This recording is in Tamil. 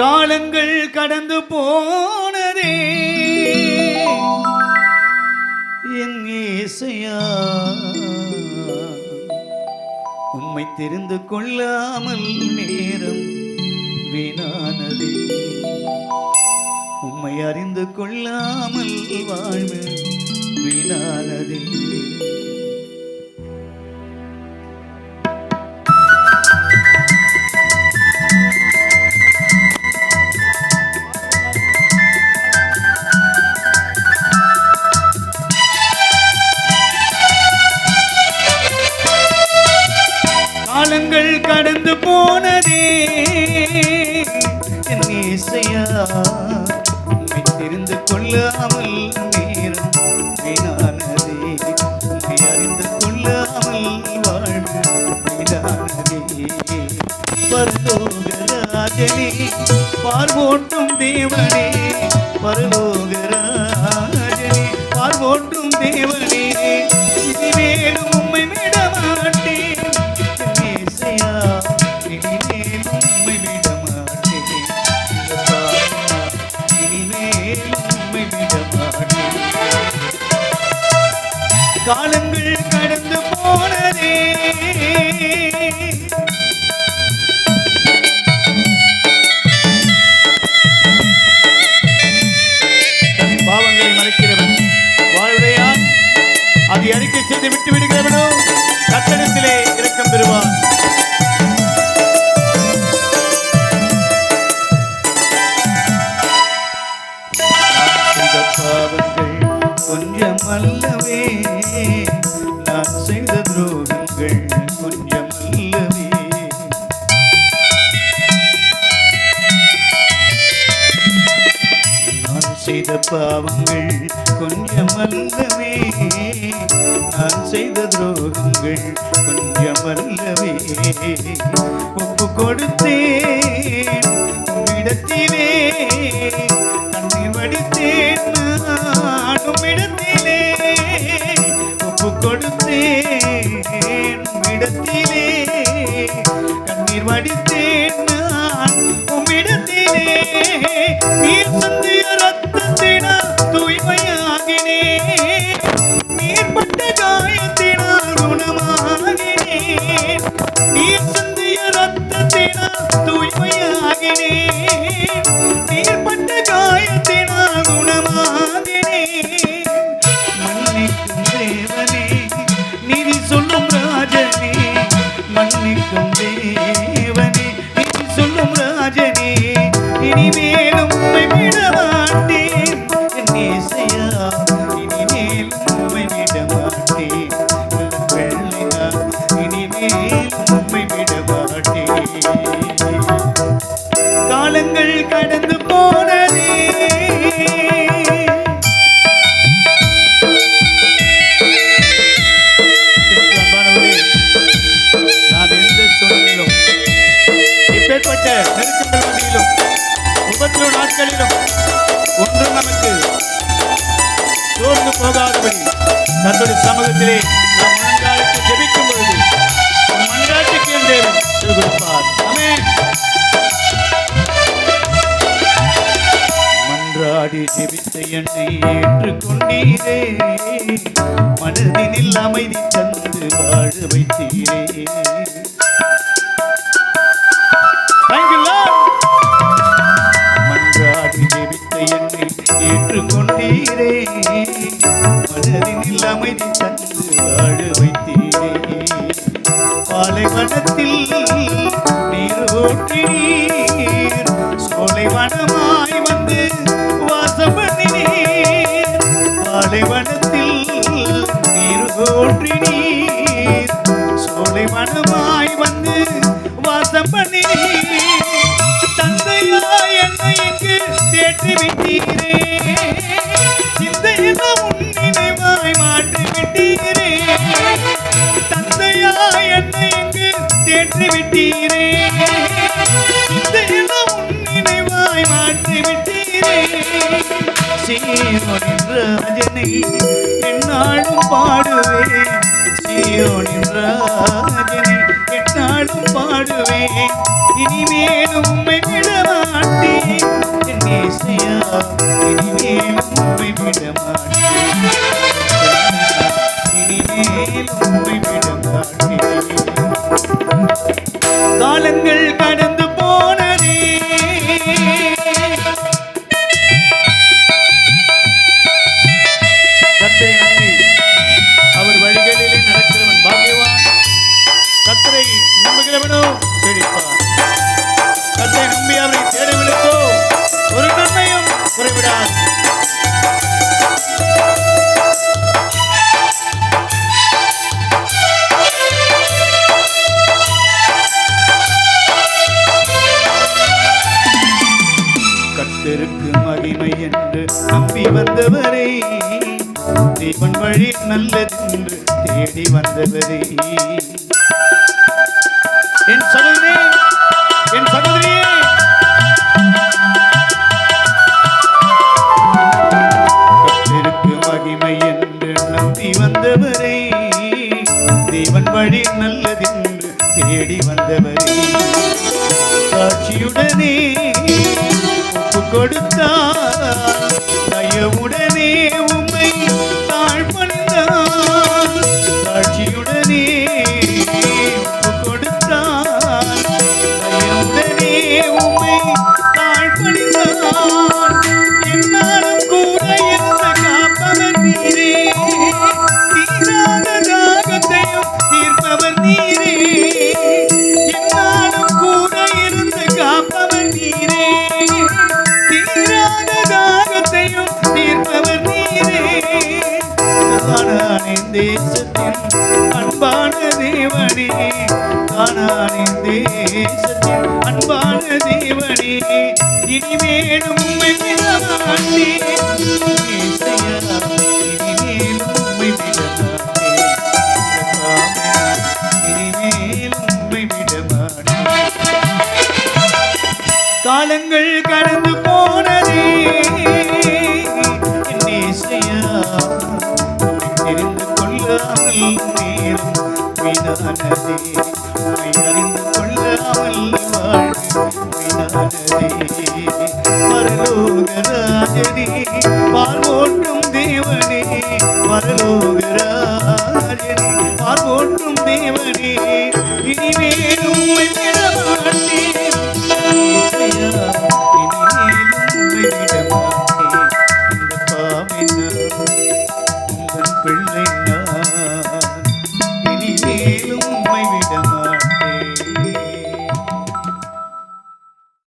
காலங்கள் கடந்து போனதே என் இயேசையா, உம்மை தெரிந்து கொள்ளாமல் நேரம் வீணானதே, உம்மை அறிந்து கொள்ளாமல் வாழ்வு வீணானதே. காலங்கள் கடந்து போனதே என் இயேசையா, உம்மை தெரிந்து கொள்ளாமல் நேரம் வீணானதே, உம்மை அறிந்து கொள்ளாமல் வாழ்வு வீணானதே. பரலோகராஜனே, பார்வோட்டும் தேவனே, பரலோகராஜனே, பார்வோட்டும் தேவனே, இனிமேலும் உம்மை விட மாட்டேன், இனிமேல் உம்மை விட மாட்டேன், இனிமேல் உம்மை விட மாட்டேன். காலங்கள் கடந்து போனதே, தன் பாவங்களை மறைக்கிறவன் வாழ்வையான் அதை அறிக்கை செய்து விட்டு விடுகிறவனோ கட்டணத்திலே இரக்கம் பெறுவான். பாவங்கள் கொஞ்சம் அல்லவே, நான் செய்த துரோகங்கள் கொஞ்சம் அல்லவே, நான் செய்த பாவங்கள் கொஞ்சம் அல்லவே, நான் செய்த துரோகங்கள் கொஞ்சம் அல்லவே. ஒப்பு கொடுத்தேன் இடத்திலே, கண்ணீர் வடித்தேன் நானும் இடத்திலே, ஒப்பு கொடுத்தேன் இடத்திலே, கண்ணீர் வடித்தேன் நான் உம்மிடத்திலே. நீர் சிந்திய ரத்தத்தினால் தூய்மையாகினேன், நீர் பட்ட காயத்தினால் குணமாகினேன், நீர் சிந்திய ரத்தத்தினால் தூய்மையாகினேன், நீர் பட்ட காயத்தினால் குணமாகினேன். மன்னிக்கும் தேவனே, நீதி சொல்லும் ராஜனே, மன்னிக்கும் தேவனே, நீதி சொல்லும் ராஜனே, இனிமேலும் உம்மை விட மாட்டேன், என் இயேசையா, இனிமேல் உம்மை விட மாட்டேன், வெள்ளையா, இனிமேல் உம்மை விட மாட்டேன். காலங்கள் கடந்து போனதே, நான் எந்த சூழ்நிலும் இப்பேற்பட்ட நெருக்கங்கள் மத்தியிலும் உபத்திரவ நாட்களிலும் ஒன்றும் நமக்கு சோர்ந்து போகாதபடி கர்த்தருடைய சமூகத்திலே நாம் மன்றாடித்து ஜெபிக்கும் பொழுது மன்றாட்டுக்கு என் தேவன் செவி கொடுப்பார். ஆமென். மன்றாடி ஜெபித்த என்னை ஏற்றுக்கொண்டீரே, மனதினில் அமைதி தந்து வாழ வைத்தீரே. Thank you, Lord. மன்றாடி ஜெபித்த என்னை ஏற்றுக்கொண்டீரே, மனதினில் அமைதி தந்து வாழ வைத்தீரே. பாலைவனத்தில் நீர் ஊற்றினீர், சோலைவனமாய் வந்து வாசம் பண்ணினீர். பாலைவனத்தில் நீர் ஊற்றினீர், சோலைவனமாய் வந்து வாசம் பண்ணினீர். தந்தையா என்னை இங்கு தேற்றி விட்டீரே, சிந்தையெல்லாம் உன் நினைவாய் மாற்றி விட்டீரே. தந்தையா என்னை இங்கு தேற்றி விட்டீரே, சிந்தையெல்லாம் உன் நினைவாய் மாற்றி விட்டீரே. சீயோனின் ராஜனை என்னாலும் பாடுவேன், சீயோனின் ராஜனை என்னாலும் பாடுவேன், இனிமேலும் உம்மை விட மாட்டேன். ஏசையா இனிமேலும் உம்மை விட மாட்டேன் இனிமேலும் உம்மை விட மாட்டேன் காலங்கள் கடந்து போனதே கர்த்தரை நம்பி அவர் வழிகளிலே நடக்கிறவன் பாக்கியவான் கர்த்தரை நம்புகிறவனோ செழிப்பான் கர்த்தரை நம்பி அவரை தேடுவதற்கோ ஒரு நன்மையும் குறைவிடாது கர்த்தருக்கு மகிமை என்று நம்பி வந்தவரை தேவன் வழி நல்லதென்று தேடி வந்தவரே என் சகோதரே என் சகோதரியே கர்த்தருக்கு மகிமை என்று நம்பி வந்தவரை தேவன் வழி நல்லதென்று தேடி வந்தவரே சாட்சியுடனே ஒப்பு கொடுத்தார் தயவுடனே உம்மை தாழ்பணிந்தார் சாட்சியுடனே ஒப்பு கொடுத்தார் தயவுடனே உம்மை தாழ்பணிந்தார் என்னாலும் கூட இருந்த காப்பவர் நீரே தீராத தாகத்தையும் தீர்ப்பவர் நீரே என்னாலும் கூட இருந்து காப்பவர் நீரே தீராத தாகத்தையும் தீர்ப்பவர் நீரே கானானின் தேசத்தின் அன்பான தேவனே கானானின் தேசத்தின் அன்பான தேவனே இனிமேலும் உம்மை விட மாட்டேன் ஏசையா இனிமேலும் உம்மை விட மாட்டேன் இனிமேலும் உம்மை விட மாட்டேன் காலங்கள் கடந்து போனதே என் ஏசையா தெரிந்து கொள்ளாமல் நேரம் வீணானதே அறிந்து கொள்ளாமல் வாழ